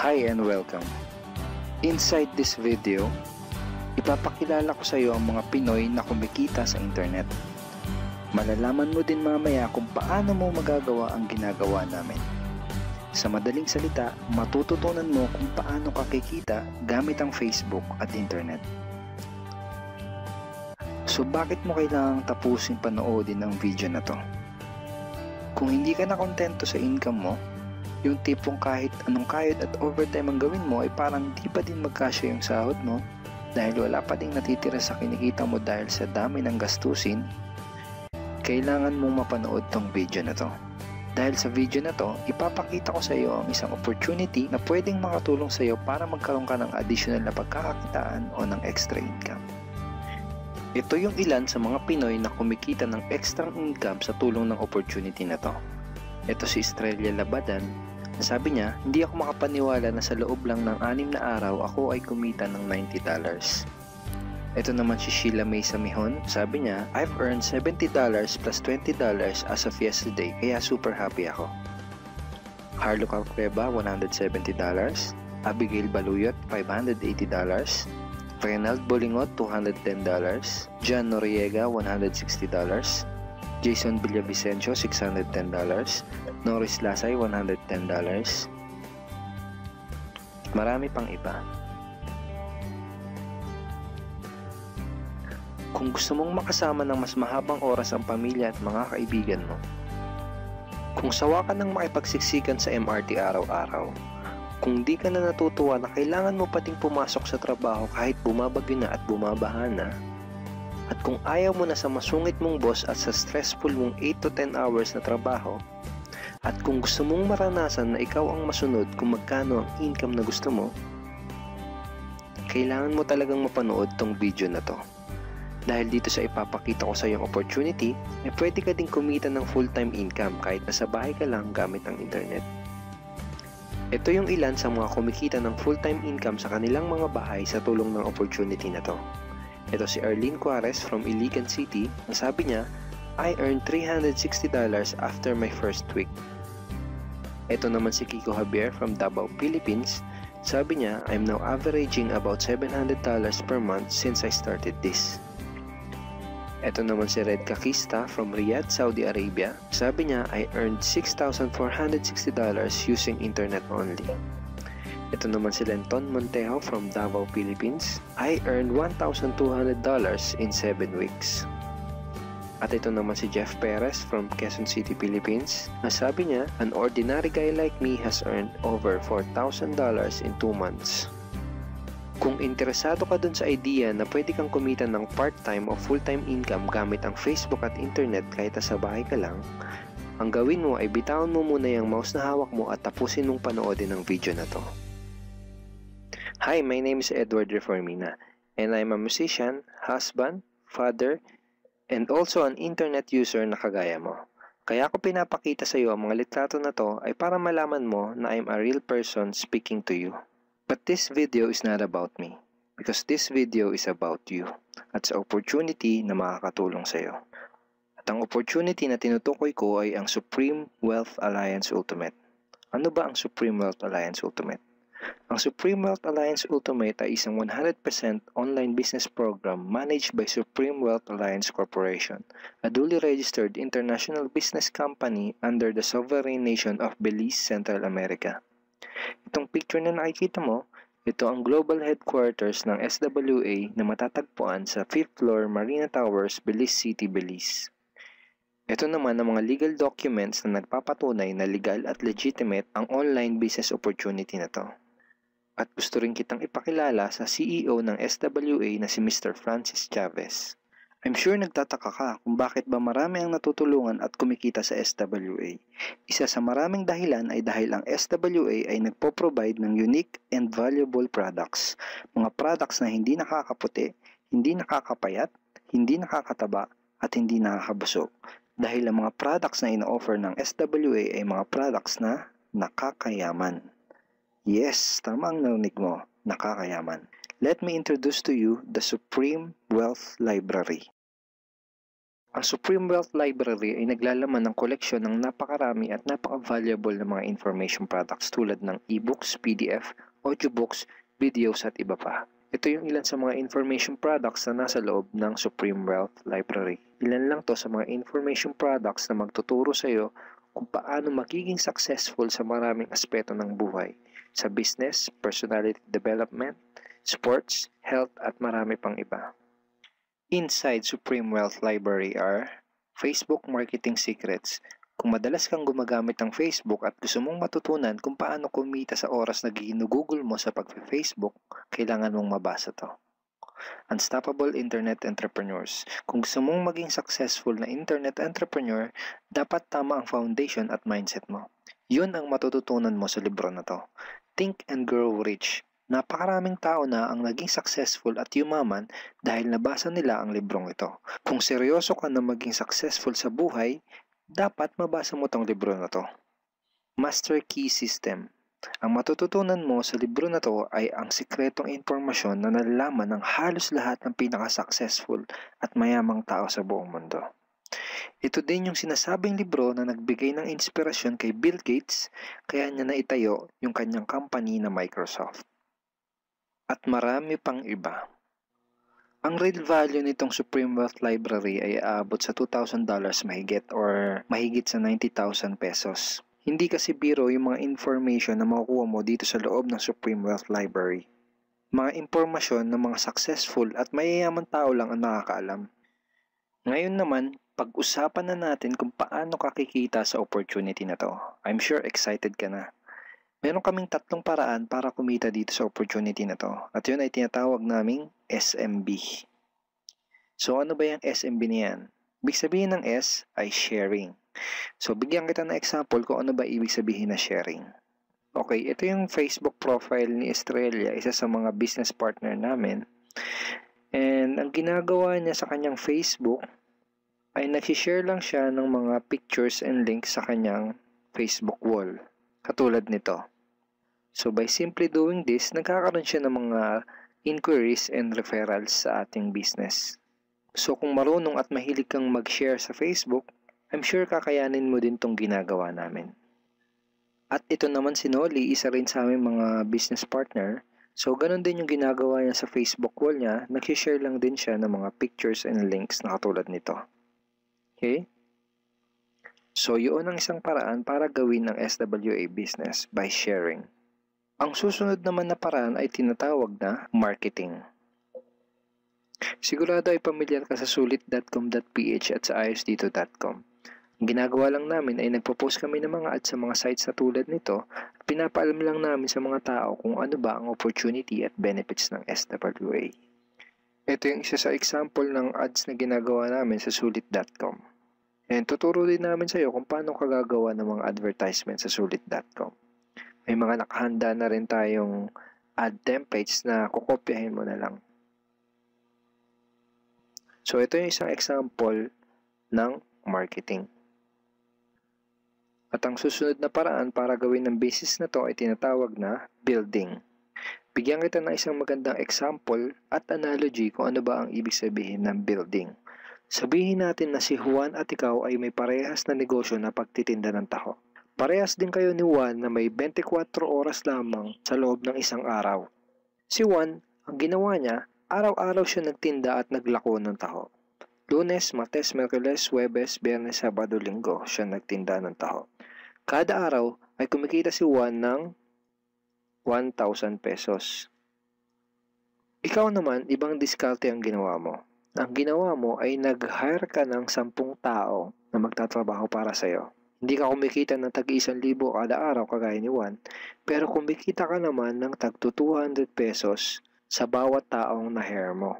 Hi and welcome. Inside this video, ipapakilala ko sa iyo ang mga Pinoy na kumikita sa internet. Malalaman mo din mamaya kung paano mo magagawa ang ginagawa namin. Sa madaling salita, matututunan mo kung paano ka kikita gamit ang Facebook at internet. So bakit mo kailangang tapusin panoodin ang video na to? Kung hindi ka na kontento sa income mo, yung tipong kahit anong kayod at overtime ang gawin mo ay parang di pa din magkasya yung sahod mo dahil wala pa ding natitira sa kinikita mo dahil sa dami ng gastusin, kailangan mong mapanood tong video na to. Dahil sa video na to, ipapakita ko sa iyo ang isang opportunity na pwedeng makatulong sa iyo para magkaroon ka ng additional na pagkakakitaan o ng extra income. Ito yung ilan sa mga Pinoy na kumikita ng extra income sa tulong ng opportunity na to. Ito si Estrella Labadan. Sabi niya, hindi ako makapaniwala na sa loob lang ng 6 na araw ako ay kumita ng $90. Ito naman si Sheila May Samihon. Sabi niya, I've earned $70 plus $20 as of yesterday kaya super happy ako. Harlo Calcreba, $170. Abigail Baluyot, $580. Reynald Bolingot, $210. John Noriega, $160. Jason Villavicencio, $610. Norris Lasay, $110. Marami pang iba. Kung gusto mong makasama ng mas mahabang oras ang pamilya at mga kaibigan mo, kung sawa ka ng makipagsiksikan sa MRT araw-araw, kung di ka na natutuwa na kailangan mo pating pumasok sa trabaho kahit bumabagyo na at bumabaha na, at kung ayaw mo na sa masungit mong boss at sa stressful mong 8 to 10 hours na trabaho, at kung gusto mong maranasan na ikaw ang masunod kung magkano ang income na gusto mo, kailangan mo talagang mapanood tong video na to. Dahil dito sa ipapakita ko sa iyong opportunity, ay pwede ka ding kumita ng full-time income kahit nasa bahay ka lang gamit ang internet. Ito yung ilan sa mga kumikita ng full-time income sa kanilang mga bahay sa tulong ng opportunity na to. Ito si Arlene Juarez from Iligan City. Ang sabi niya, I earned $360 after my first week. Ito naman si Kiko Javier from Davao, Philippines. Sabi niya, I'm now averaging about $700 per month since I started this. Ito naman si Red Kakista from Riyadh, Saudi Arabia. Sabi niya, I earned $6,460 using internet only. Ito naman si Lenton Montejo from Davao, Philippines. I earned $1,200 in 7 weeks. At ito naman si Jeff Perez from Quezon City, Philippines. Sabi niya, an ordinary guy like me has earned over $4,000 in 2 months. Kung interesado ka dun sa idea na pwede kang kumita ng part-time o full-time income gamit ang Facebook at internet kahit sa bahay ka lang, ang gawin mo ay bitawan mo muna yung mouse na hawak mo at tapusin mong panoodin ang video na to. Hi, my name is Edward Reformina, and I'm a musician, husband, father, and also an internet user na kagaya mo. Kaya ako pinapakita sa iyo ang mga litrato na to ay para malaman mo na I'm a real person speaking to you. But this video is not about me, because this video is about you, at sa opportunity na makakatulong sa iyo. At ang opportunity na tinutukoy ko ay ang Supreme Wealth Alliance Ultimate. Ano ba ang Supreme Wealth Alliance Ultimate? Ang Supreme Wealth Alliance Ultimate ay isang 100% online business program managed by Supreme Wealth Alliance Corporation, a duly registered international business company under the sovereign nation of Belize, Central America. Itong picture na nakikita mo, ito ang global headquarters ng SWA na matatagpuan sa 5th floor Marina Towers, Belize City, Belize. Ito naman ang mga legal documents na nagpapatunay na legal at legitimate ang online business opportunity na to. At gusto rin kitang ipakilala sa CEO ng SWA na si Mr. Francis Chavez. I'm sure nagtataka ka kung bakit ba marami ang natutulungan at kumikita sa SWA. Isa sa maraming dahilan ay dahil ang SWA ay nagpo-provide ng unique and valuable products. Mga products na hindi nakakaputi, hindi nakakapayat, hindi nakakataba, at hindi nakakabusog. Dahil ang mga products na ino-offer ng SWA ay mga products na nakakayaman. Yes, tama ang narinig mo, nakakayaman. Let me introduce to you the Supreme Wealth Library. Ang Supreme Wealth Library ay naglalaman ng koleksyon ng napakarami at napaka-valuable na mga information products tulad ng e-books, PDF, audiobooks, videos at iba pa. Ito yung ilan sa mga information products na nasa loob ng Supreme Wealth Library. Ilan lang to sa mga information products na magtuturo sa iyo kung paano magiging successful sa maraming aspeto ng buhay, sa business, personality development, sports, health at marami pang iba. Inside Supreme Wealth Library are Facebook Marketing Secrets. Kung madalas kang gumagamit ng Facebook at gusto mong matutunan kung paano kumita sa oras na ginugugol mo sa pag-Facebook, kailangan mong mabasa to. Unstoppable Internet Entrepreneurs. Kung gusto mong maging successful na internet entrepreneur, dapat tama ang foundation at mindset mo. Yun ang matututunan mo sa libro na to. Think and Grow Rich. Napakaraming tao na ang naging successful at yumaman dahil nabasa nila ang librong ito. Kung seryoso ka na maging successful sa buhay, dapat mabasa mo tong libro na to. Master Key System. Ang matututunan mo sa libro na to ay ang sikretong impormasyon na nalalaman ng halos lahat ng pinaka-successful at mayamang tao sa buong mundo. Ito din yung sinasabing libro na nagbigay ng inspirasyon kay Bill Gates, kaya niya naitayo yung kanyang company na Microsoft. At marami pang iba. Ang real value nitong Supreme Wealth Library ay aabot sa $2,000 mahigit or mahigit sa 90,000 pesos. Hindi kasi biro yung mga information na makukuha mo dito sa loob ng Supreme Wealth Library. Mga impormasyon ng mga successful at mayayaman tao lang ang nakakaalam. Ngayon naman, pag-usapan na natin kung paano ka kikita sa opportunity na to. I'm sure excited ka na. Meron kaming 3 paraan para kumita dito sa opportunity na to. At yun ay tinatawag naming SMB. So ano ba yung SMB niyan? Ibig sabihin ng S ay sharing. So bigyan kita ng example kung ano ba ibig sabihin na sharing. Okay, ito yung Facebook profile ni Estrella, isa sa mga business partner namin. And ang ginagawa niya sa kanyang Facebook ay nag-share lang siya ng mga pictures and links sa kanyang Facebook wall. Katulad nito. So by simply doing this, nagkakaroon siya ng mga inquiries and referrals sa ating business. So kung marunong at mahilig kang mag-share sa Facebook, I'm sure kakayanin mo din tong ginagawa namin. At ito naman si Nolly, isa rin sa aming mga business partner. So ganun din yung ginagawa niya sa Facebook wall niya, nag-share lang din siya ng mga pictures and links na katulad nito. Okay? So yun ang isang paraan para gawin ang SWA business by sharing. Ang susunod naman na paraan ay tinatawag na marketing. Sigurado ay pamilyar ka sa sulit.com.ph at sa ayosdito.com. Ang ginagawa lang namin ay nagpo-post kami ng mga ads sa mga sites na tulad nito at pinapaalam lang namin sa mga tao kung ano ba ang opportunity at benefits ng SWA. Ito yung isa sa example ng ads na ginagawa namin sa sulit.com. And tuturo din namin sa iyo kung paano ka gagawa ng mga advertisement sa sulit.com. May mga nakahanda na rin tayong ad templates na kukopyahin mo na lang. So ito yung isang example ng marketing. At ang susunod na paraan para gawin ng business na to ay tinatawag na building. Bigyan kita ng isang magandang example at analogy kung ano ba ang ibig sabihin ng building. Sabihin natin na si Juan at ikaw ay may parehas na negosyo na pagtitinda ng taho. Parehas din kayo ni Juan na may 24 oras lamang sa loob ng isang araw. Si Juan, ang ginawa niya, araw-araw siya nagtinda at naglako ng taho. Lunes, Martes, Miyerkules, Huwebes, Biyernes, Sabado, Linggo siya nagtinda ng taho. Kada araw ay kumikita si Juan ng 1,000 pesos. Ikaw naman, ibang diskarte ang ginawa mo. Ang ginawa mo ay nag-hire ka ng 10 tao na magtatrabaho para sa'yo. Hindi ka kumikita ng tag-1,000 kada araw kagaya ni Juan, pero kumikita ka naman ng tag 200 pesos sa bawat taong na-hire mo.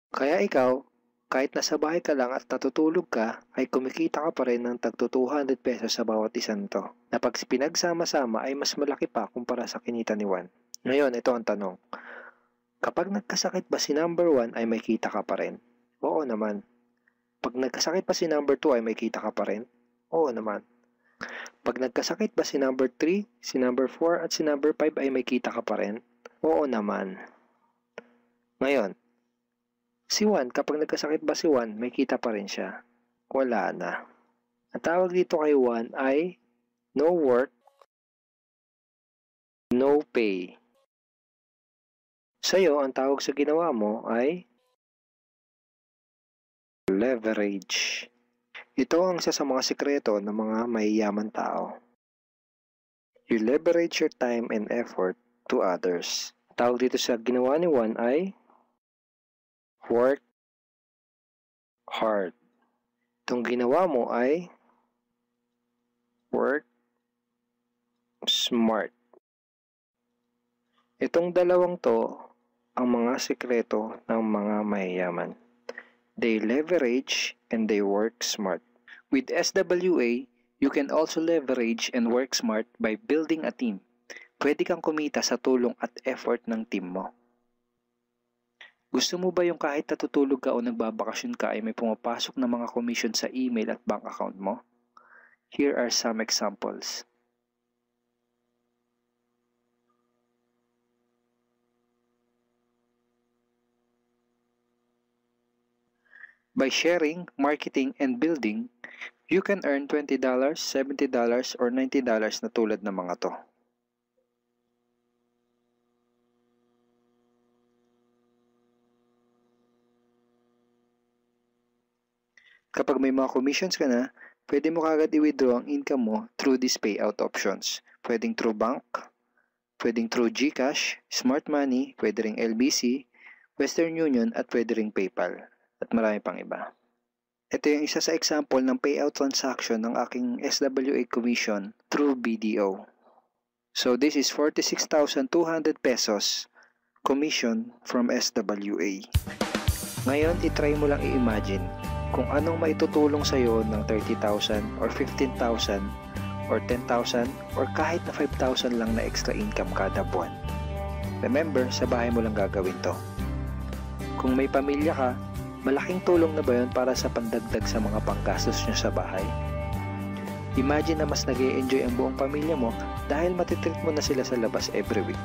Kaya ikaw, kahit nasa bahay ka lang at natutulog ka, ay kumikita ka pa rin ng tag 200 pesos sa bawat isang to, na pag pinagsama-sama ay mas malaki pa kumpara sa kinita ni Juan. Ngayon, ito ang tanong. Kapag nagkasakit ba si number 1 ay may kita ka pa rin? Oo naman. Pag nagkasakit pa si number 2 ay may kita ka pa rin? Oo naman. Pag nagkasakit ba si number 3, si number 4 at si number 5 ay may kita ka pa rin? Oo naman. Ngayon, Si Juan, kapag nagkasakit ba si Juan, may kita pa rin siya? Wala na. Ang tawag dito kay Juan ay no work, no pay. Sa'yo, ang tawag sa ginawa mo ay leverage. Ito ang isa sa mga sikreto ng mga mayayaman tao. You leverage your time and effort to others. Tawag dito sa ginawa ni Juan ay work hard. Itong ginawa mo ay work smart. Itong dalawang to ang mga sikreto ng mga mayayaman. They leverage and they work smart. With SWA, you can also leverage and work smart by building a team. Pwede kang kumita sa tulong at effort ng team mo. Gusto mo ba yung kahit natutulog ka o nagbabakasyon ka ay may pumapasok na mga commission sa email at bank account mo? Here are some examples. By sharing, marketing, and building, you can earn $20, $70, or $90 na tulad ng mga to. Kapag may mga commissions ka na, pwede mo kagad i-withdraw ang income mo through these payout options. Pwedeng through bank, pwedeng through GCash, Smart Money, pwede ring LBC, Western Union, at pwede ring PayPal. At marami pang iba. Ito yung isa sa example ng payout transaction ng aking SWA commission through BDO. So this is 46,200 pesos commission from SWA. Ngayon, itry mo lang i-imagine kung anong maitutulong sa'yo ng 30,000 or 15,000 or 10,000 or kahit na 5,000 lang na extra income kada buwan. Remember, sa bahay mo lang gagawin to. Kung may pamilya ka, malaking tulong na ba yun para sa pandagdag sa mga panggastos nyo sa bahay? Imagine na mas nag-e-enjoy ang buong pamilya mo dahil matitreat mo na sila sa labas every week.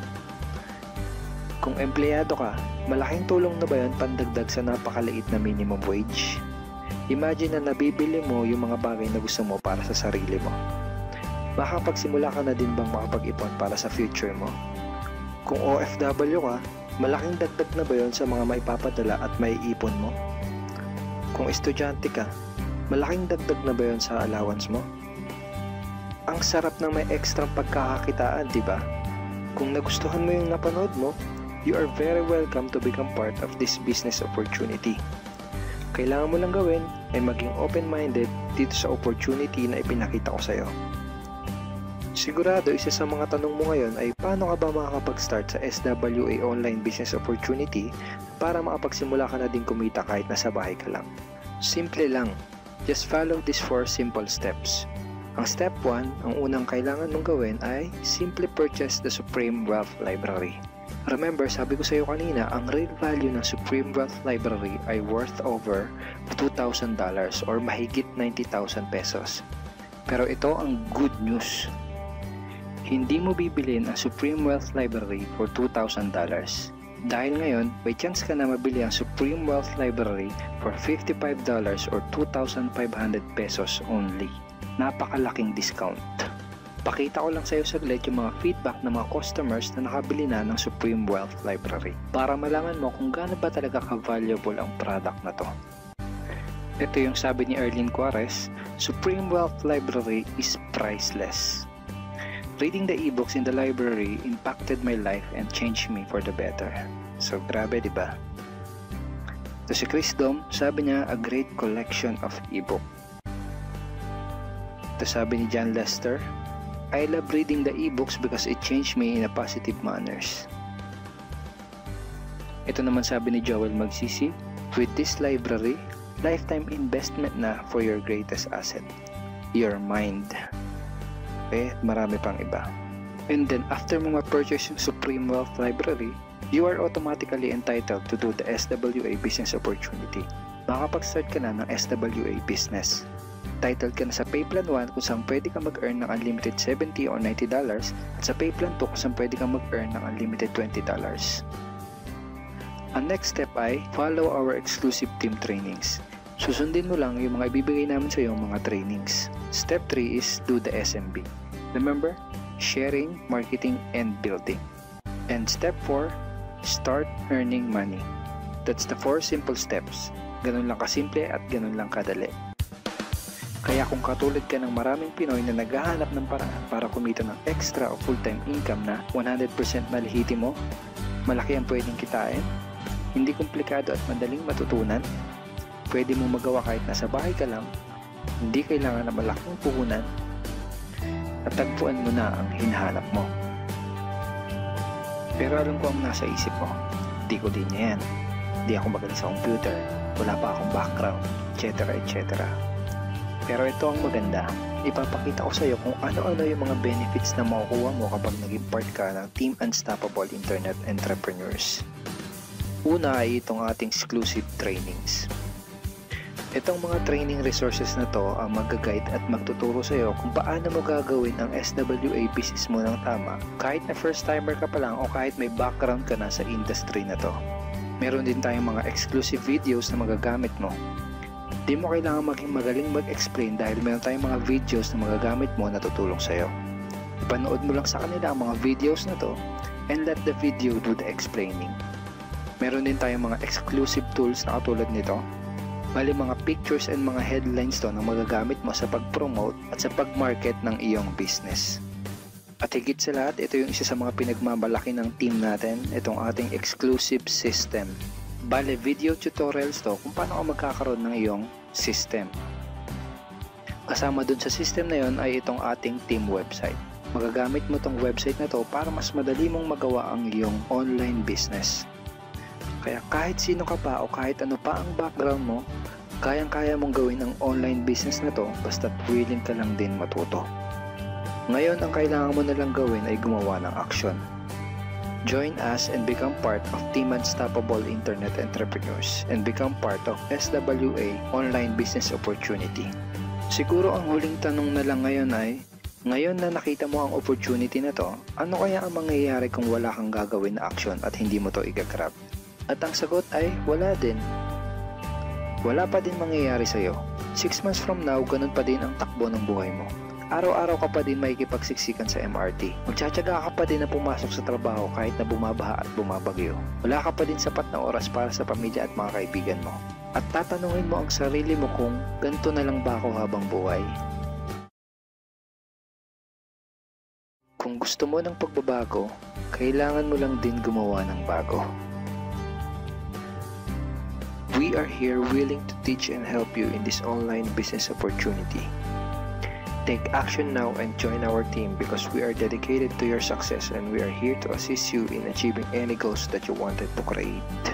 Kung empleyado ka, malaking tulong na ba yun pandagdag sa napakaliit na minimum wage? Imagine na nabibili mo yung mga bagay na gusto mo para sa sarili mo. Makapagsimula ka na din bang makapag-ipon para sa future mo? Kung OFW ka, malaking dagdag na ba yun sa mga maipapadala at maiipon mo? Kung estudyante ka, malaking dagdag na ba yun sa allowance mo? Ang sarap ng may extra pagkakakitaan, di ba? Kung nagustuhan mo yung napanood mo, you are very welcome to become part of this business opportunity. Kailangan mo lang gawin ay maging open-minded dito sa opportunity na ipinakita ko sa'yo. Sigurado isa sa mga tanong mo ngayon ay paano ka ba makakapag-start sa SWA online business opportunity para makapagsimula ka na din kumita kahit nasa bahay ka lang. Simple lang, just follow these 4 simple steps. Ang step 1, ang unang kailangan mong gawin ay simply purchase the Supreme Wealth Library. Remember, sabi ko sa iyo kanina, ang real value ng Supreme Wealth Library ay worth over $2,000 or mahigit 90,000 pesos. Pero ito ang good news. Hindi mo bibilin ang Supreme Wealth Library for $2,000. Dahil ngayon, may chance ka na mabili ang Supreme Wealth Library for $55 or 2,500 pesos only. Napakalaking discount. Pakita ko lang sa iyo saglit yung mga feedback ng mga customers na nakabili na ng Supreme Wealth Library para malaman mo kung gaano ba talaga ka-valuable ang product na to. Ito yung sabi ni Erlene Juarez, Supreme Wealth Library is priceless. Reading the ebooks in the library impacted my life and changed me for the better. So grabe, di ba? Ito si Chris Dom, sabi niya, a great collection of ebook. Ito sabi ni John Lester, I love reading the ebooks because it changed me in a positive manners. Ito naman sabi ni Joel Magsisi, with this library, lifetime investment na for your greatest asset, your mind. Marami pang iba. And then after mo ma-purchase yung Supreme Wealth Library, you are automatically entitled to do the SWA business opportunity. Makapag-start ka na ng SWA business. Titled ka na sa Payplan 1 kung saan pwede ka mag-earn ng unlimited $70 or $90 at sa Payplan 2 kung saan pwede ka mag-earn ng unlimited $20. Ang next step ay follow our exclusive team trainings. Susundin mo lang yung mga ibibigay namin sa iyo mga trainings. Step 3 is do the SMB. Remember? Sharing, marketing, and building. And step 4, start earning money. That's the 4 simple steps. Ganun lang kasimple at ganun lang kadali. Kaya kung katulad ka ng maraming Pinoy na naghahanap ng paraan para kumita ng extra o full-time income na 100% malihitimo, malaki ang pwedeng kitain, hindi komplikado at madaling matutunan, pwede mong magawa kahit nasa bahay ka lang, hindi kailangan na malaking puhunan, at tagpuan mo na ang hinahanap mo. Pero alam ko ang nasa isip mo, di ko din yan, di ako magaling sa computer, wala pa akong background, etc. etc. Pero ito ang maganda, ipapakita ko sa iyo kung ano-ano yung mga benefits na makukuha mo kapag naging part ka ng Team Unstoppable Internet Entrepreneurs. Una ay itong ating exclusive trainings. Itong mga training resources na to ang mag-guide at magtuturo sa iyo kung paano mo gagawin ang SWA business mo ng tama kahit na first timer ka pa lang o kahit may background ka na sa industry na to. Meron din tayong mga exclusive videos na magagamit mo. Di mo kailangan maging magaling mag-explain dahil meron tayong mga videos na magagamit mo na tutulong sa iyo. Ipanood mo lang sa kanila ang mga videos na to and let the video do the explaining. Meron din tayong mga exclusive tools na katulad nito. Bali mga pictures and mga headlines to na magagamit mo sa pag-promote at sa pag-market ng iyong business. At higit sa lahat, ito yung isa sa mga pinagmamalaki ng team natin, itong ating exclusive system. Bali video tutorials to kung paano ka magkakaroon ng iyong system. Kasama dun sa system na yon ay itong ating team website. Magagamit mo itong website na to para mas madali mong magawa ang iyong online business. Kaya kahit sino ka pa o kahit ano pa ang background mo, kayang-kaya mong gawin ang online business na to basta't willing ka lang din matuto. Ngayon ang kailangan mo na lang gawin ay gumawa ng action. Join us and become part of Team Unstoppable Internet Entrepreneurs and become part of SWA Online Business Opportunity. Siguro ang huling tanong na lang ngayon ay, ngayon na nakita mo ang opportunity na to, ano kaya ang mangyayari kung wala kang gagawin na action at hindi mo to igagrab? At ang sagot ay wala din. Wala pa din mangyayari sa iyo. 6 months from now, ganun pa din ang takbo ng buhay mo. Araw-araw ka pa din makikipagsiksikan sa MRT. Magtsatsaga ka pa din na pumasok sa trabaho kahit na bumabaha at bumabagyo. Wala ka pa din sapat na oras para sa pamilya at mga kaibigan mo. At tatanungin mo ang sarili mo kung ganito na lang ba ako habang buhay? Kung gusto mo ng pagbabago, kailangan mo lang din gumawa ng bago. We are here willing to teach and help you in this online business opportunity. Take action now and join our team because we are dedicated to your success and we are here to assist you in achieving any goals that you wanted to create.